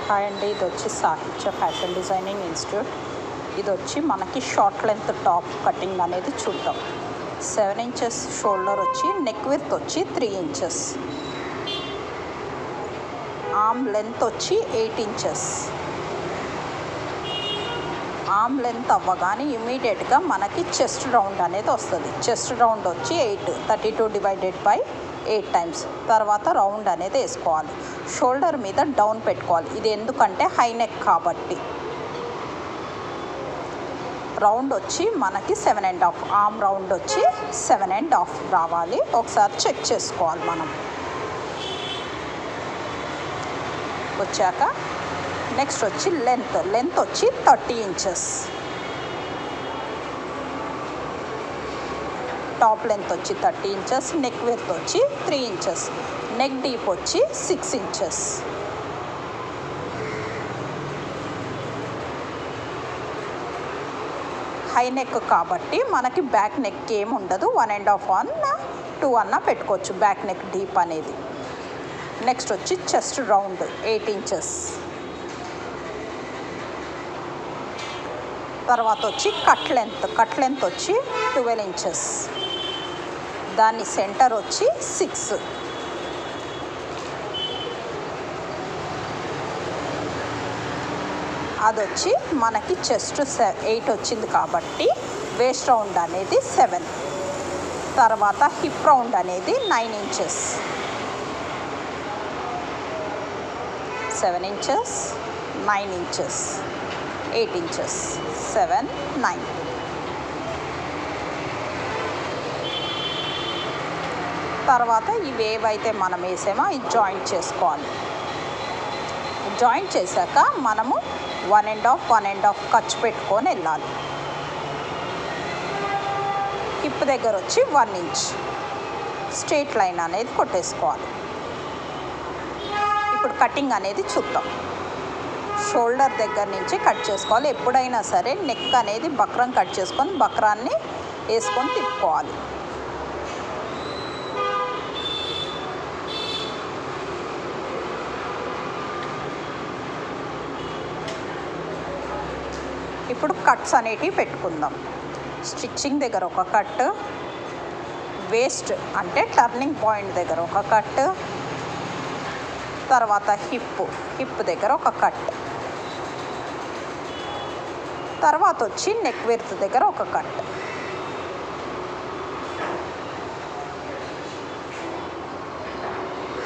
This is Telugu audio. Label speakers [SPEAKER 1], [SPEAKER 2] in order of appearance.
[SPEAKER 1] హాయ్ అండి, ఇది వచ్చి సాహిత్య ఫ్యాషన్ డిజైనింగ్ ఇన్స్టిట్యూట్. ఇది వచ్చి మనకి షార్ట్ లెంత్ టాప్ కటింగ్ అనేది చూద్దాం. 7 ఇంచెస్ షోల్డర్ వచ్చి, నెక్ విడ్త్ వచ్చి 3 ఇంచెస్, ఆర్మ్ లెంత్ వచ్చి 8 ఇంచెస్. ఆర్మ్ లెంత్ అవ్వగానే ఇమీడియట్గా మనకి చెస్ట్ రౌండ్ అనేది వస్తుంది. చెస్ట్ రౌండ్ వచ్చి 8, 32 డివైడెడ్ బై 8 టైమ్స్. తర్వాత రౌండ్ అనేది వేసుకోవాలి. షోల్డర్ మీద డౌన్ పెట్టుకోవాలి. ఇది ఎందుకంటే హై నెక్ కాబట్టి. రౌండ్ వచ్చి మనకి 7.5, ఆర్మ్ రౌండ్ వచ్చి 7.5 రావాలి. ఒకసారి చెక్ చేసుకోవాలి మనం. వచ్చాక నెక్స్ట్ వచ్చి లెంత్ వచ్చి 30 ఇంచెస్. టాప్ లెంత్ వచ్చి 30 ఇంచెస్, నెక్ విడ్త్ వచ్చి 3 ఇంచెస్, నెక్ డీప్ వచ్చి 6 ఇంచెస్. హై నెక్ కాబట్టి మనకి బ్యాక్ నెక్ ఏమి ఉండదు. 1.5 అన్న 2 అన్న పెట్టుకోవచ్చు బ్యాక్ నెక్ డీప్ అనేది. నెక్స్ట్ వచ్చి చెస్ట్ రౌండ్ 8 ఇంచెస్. తర్వాత వచ్చి కట్ లెంత్ వచ్చి 12 ఇంచెస్. దాని సెంటర్ వచ్చి 6. అది వచ్చి మనకి చెస్ట్ 8 వచ్చింది కాబట్టి వేస్ట్ రౌండ్ అనేది 7. తర్వాత హిప్ రౌండ్ అనేది 9 ఇంచెస్. 7 inches, 9 inches, 8 inches, 7, 9. తర్వాత ఇవి ఏవైతే మనం వేసామో ఇది జాయింట్ చేసుకోవాలి. జాయింట్ చేశాక మనము 1.5 ఖర్చు పెట్టుకొని వెళ్ళాలి. హిప్ దగ్గర వచ్చి 1 ఇంచ్ స్ట్రేట్ లైన్ అనేది కొట్టేసుకోవాలి. ఇప్పుడు కటింగ్ అనేది చూద్దాం. షోల్డర్ దగ్గర నుంచి కట్ చేసుకోవాలి. ఎప్పుడైనా సరే నెక్ అనేది బక్రం కట్ చేసుకొని బక్రాన్ని వేసుకొని తిప్పుకోవాలి. ఇప్పుడు కట్స్ అనేటివి పెట్టుకుందాం. స్టిచ్చింగ్ దగ్గర ఒక కట్, వేస్ట్ అంటే టర్నింగ్ పాయింట్ దగ్గర ఒక కట్, తర్వాత హిప్ దగ్గర ఒక కట్, తర్వాత వచ్చి నెక్ విడ్త్ దగ్గర ఒక కట్.